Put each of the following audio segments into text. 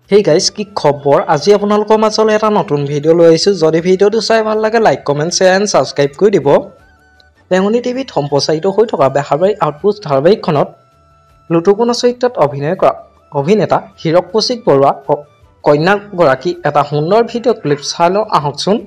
hey guys কি খবৰ আজি আপোনালোকৰ মাজলৈ এটা নতুন ভিডিঅ' লৈ আহিছোঁ যদি ভিডিঅ'টো চাই ভাল লাগে like comment share and subscribe কৰি দিব বেঙুনী টিভিত সম্প্ৰচাৰিত হৈ থকা বেহাৰবাৰী আউটপোষ্ট ধাৰাবাহিকখনত লুটুকোনা চৰিত্ৰত অভিনয় কৰা অভিনেতা হীৰক কৌশিক বৰুৱা কন্যাগৰাকী এটা সুন্দৰ ভিডিঅ' ক্লিপ চাই লওঁ আহকচোন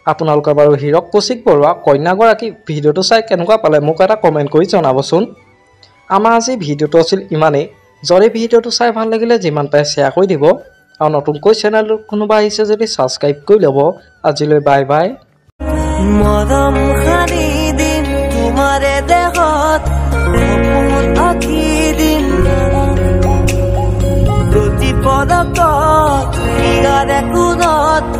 আপোনালোকে বাৰু হীৰক কৌশিক বৰুৱা কন্যাগৰাকী ভিডিঅ'টো চাই কেনেকুৱা পালে মোক এটা কমেণ্ট কৰি জনাবচোন আমাৰ আজি ভিডিঅ'টো আছিল ইমানেই যদি ভিডিঅ'টো চাই ভাল লাগিলে যিমান পাৰে শ্বেয়াৰ কৰি দিব আৰু নতুনকৈ চেনেলটো কোনোবা আহিছে যদি ছাবস্ক্ৰাইব কৰি ল'ব আজিলৈ বাই বাই মৰম খানি দিন তোমাৰে দেহত সপোন আঁকি দিন প্ৰতি পদকত ইয়াৰে কোনত